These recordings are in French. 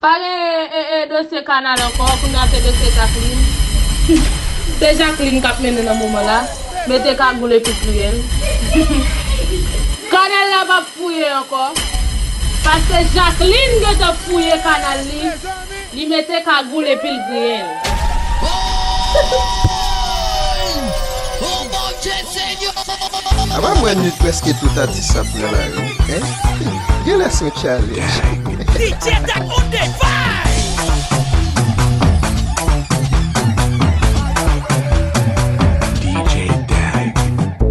Pas de ce canal encore, pour nous faire de ce Jacqueline. C'est Jacqueline qui a mené dans le moment là. Mettez cagoule et puis prier. Canal là va fouiller encore. Parce que Jacqueline qui a fouillé le canal là, il mettait cagoule et puis prier. Oh mon Dieu Seigneur! Avant moi, nous presque tout à dit ça pour la rue. Il laisse son challenge. DJ Dag on the vibe! DJ Dag.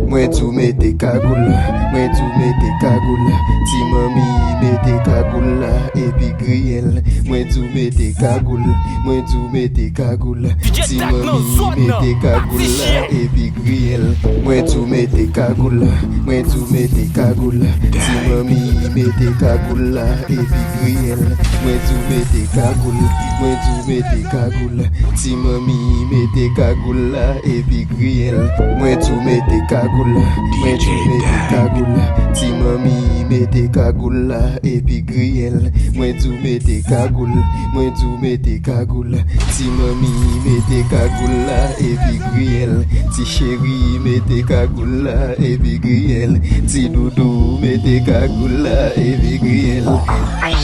Moi tout mette cagoule, moi tout mette cagoule. Ti mami mette cagoule et puis griel. Moi tout mette cagoule, moi tout mette cagoule. Ti mami mette cagoule et puis griel. Moi tout mette cagoule, moi tout mette cagoule. Ti mami mette cagoule et puis griel. Moi tout mette cagoule, moi tout mette cagoule. Ti mami mette cagoule et puis griel. Moi tout mette cagoule, moi tout mette cagoule. Ti mami mette cagoule et puis griel. Moi tout mette cagoule, moi tout mette cagoule. Ti mami mette cagoule et puis griel. Ti chéri mette cagoule et puis griel. Ti doudou mette cagoule et puis griel.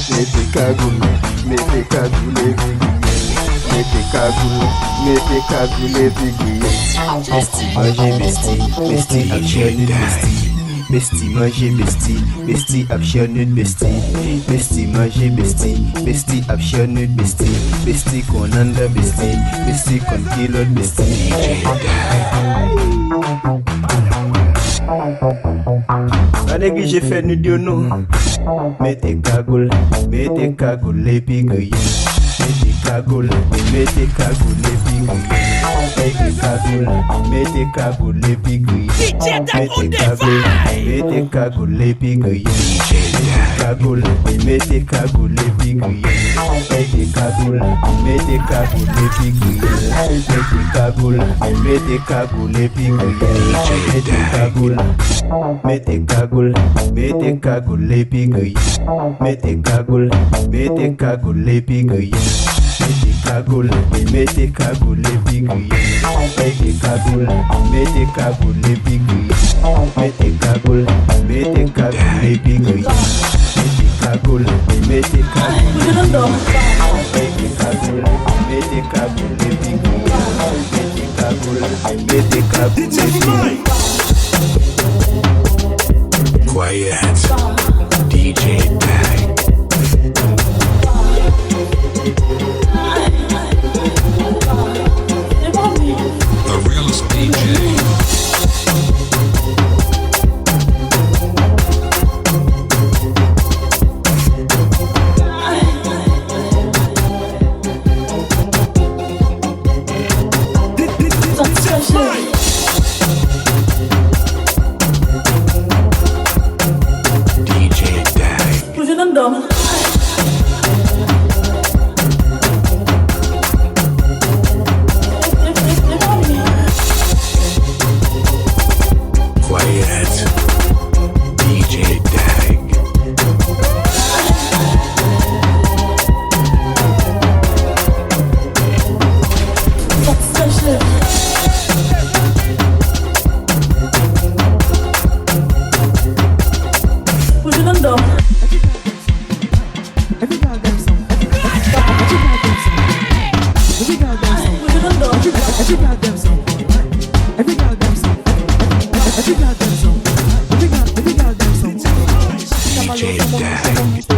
Mette cagoule et puis griel. Mette cagoule et puis griel. Bestie manger bestie, bestie manger bestie action bestie, bestie manger bestie action bestie qu'on anda bestie qu'on kilo bestie. Allez j'ai fait nu dio non. Mettez cagoule et puis grille. Mettez cagoule et puis grille. Mettez cagoule et puis grille. Mettez cagoule et puis grille. Cagoule, mettez cagoule et puis grille. Mettez cagoule et puis grille. Mettez cagoule et puis grille. Mettez cagoule et puis grille. Mettez cagoule et puis grille. Mettez cagoule et puis grille. Mettez cagoule et puis grille. Mettez cagoule et puis grille. Mettez cagoule et puis grille. Quiet. DJ Dag. The realest DJ.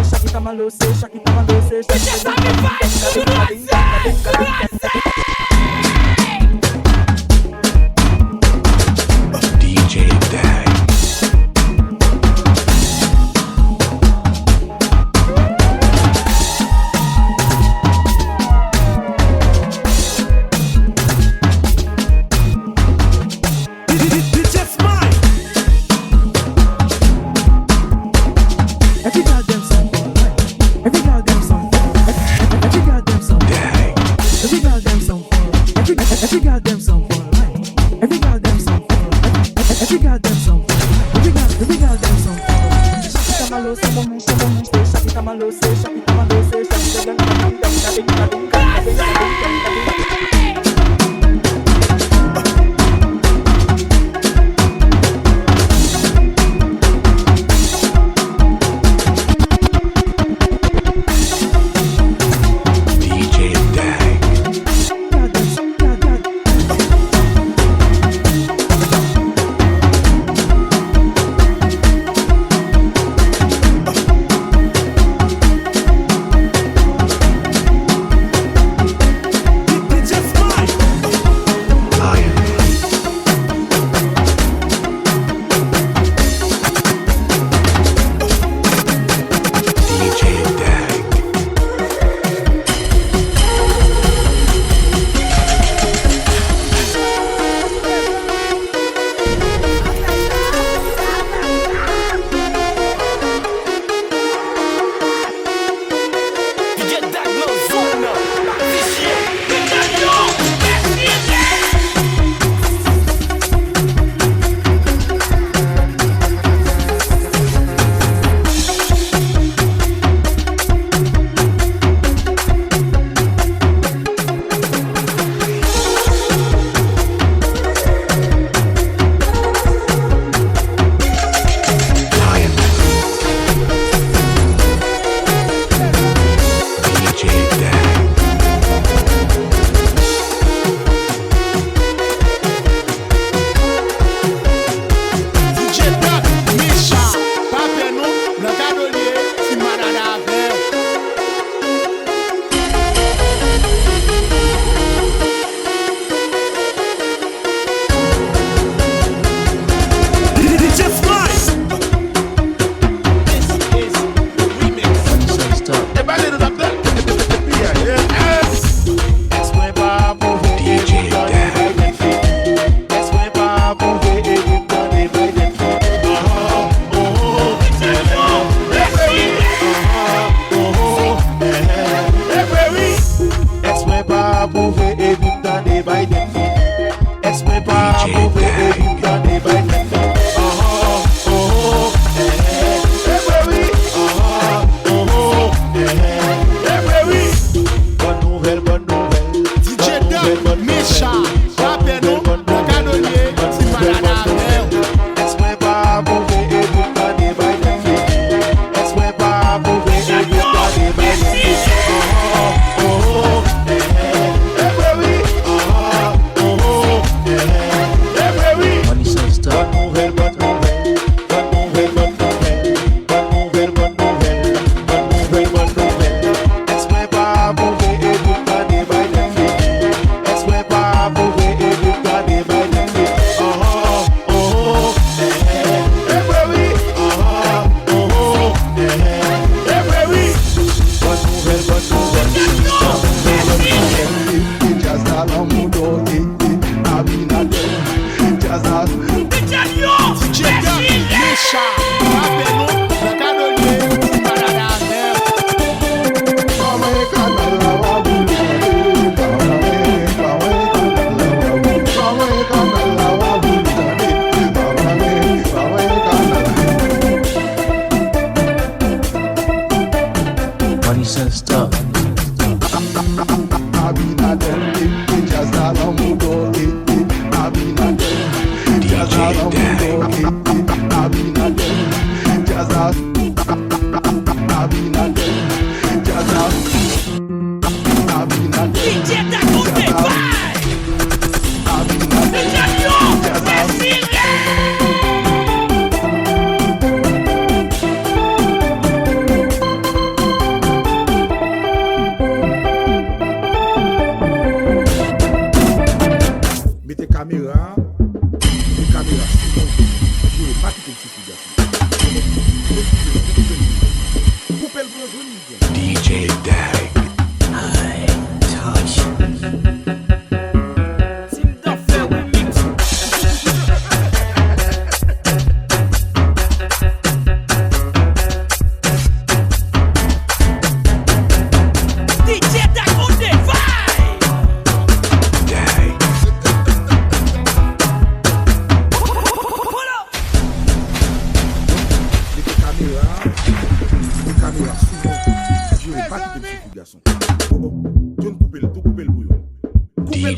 Shaki tamalo, say, shaki tamalo, say, shaki tamalo, say, shaki tamalo, say, shaki tamalo, say. by them. Exprès pas mauvais et vous gardez by them. DJ Dag.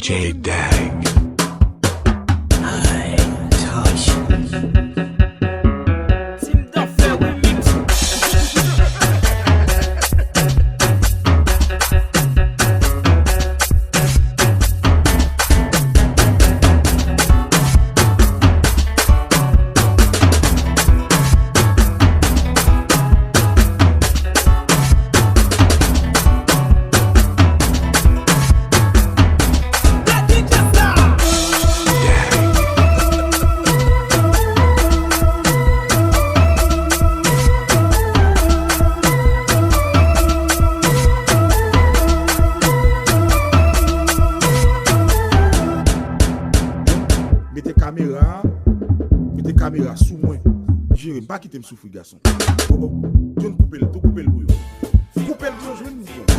DJ Dag. Mettez caméra sous moi. J'irai pas quitter me souffrir garçon. Oh, tu ne coupes le bouillon. Coupez le bouillon, je vais nous dire.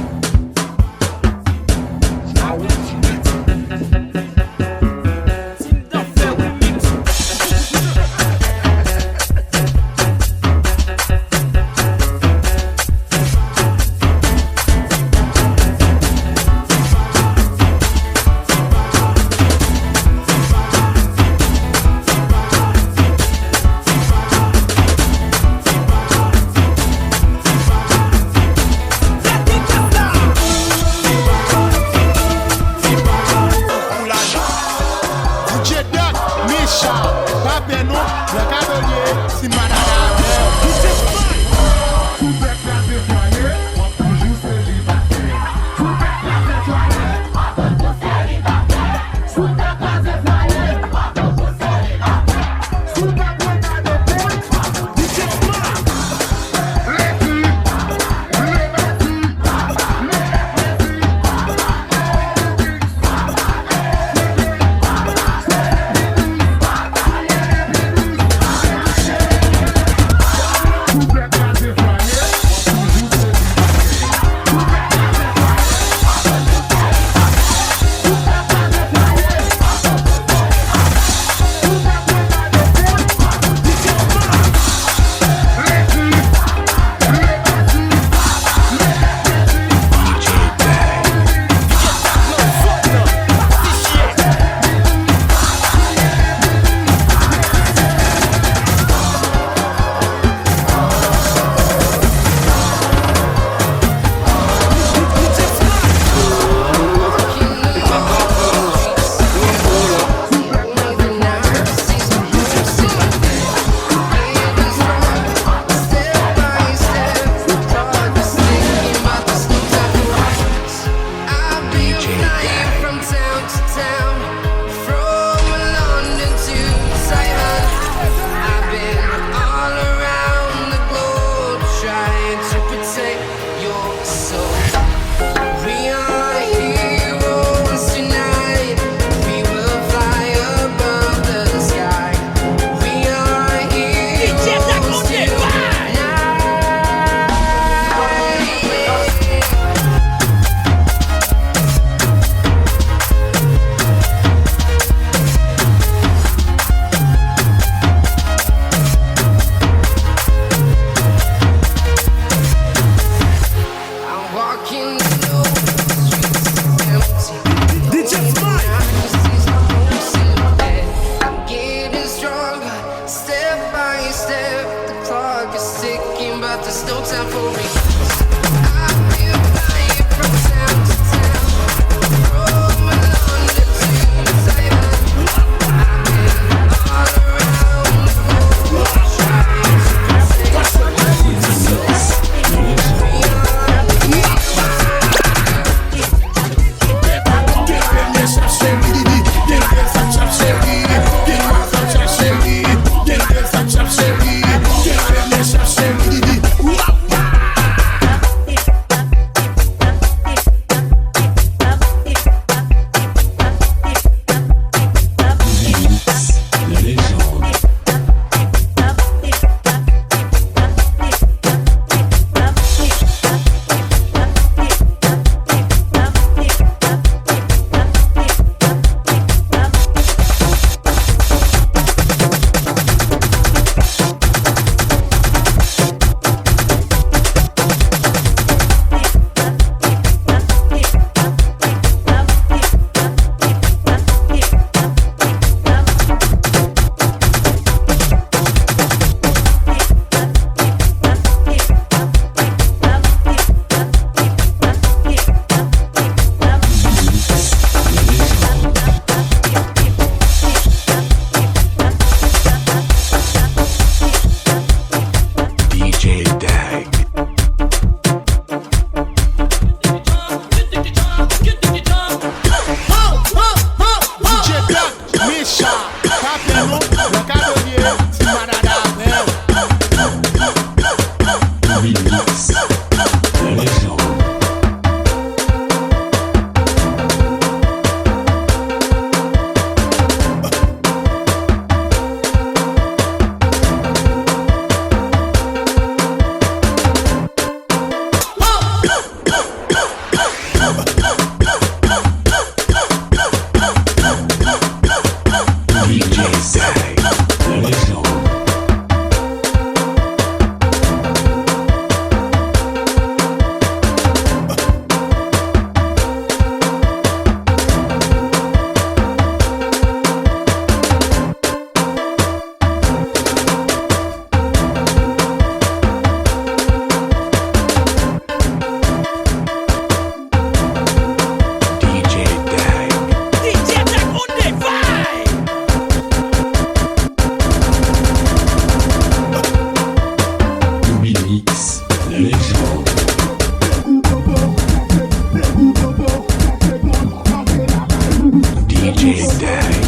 Dag. From town to town, from London to Taiwan, I've been all around the globe trying to protect your soul. We are heroes tonight. We will fly above the sky. We are heroes tonight. I'm walking low, streets empty. DJ Smile. I'm getting stronger, step by step. The clock is ticking, but there's no time for me. I've been flying from town to town, from London to Taiwan. I've been all around the globe trying to protect my soul. DJ Dag. DJ Black, Misha, Capello, Locadonier, Timanada, Remix. La légende. DJ Dag. La légende. DJ Dag. Remix. La légende. DJ Dag.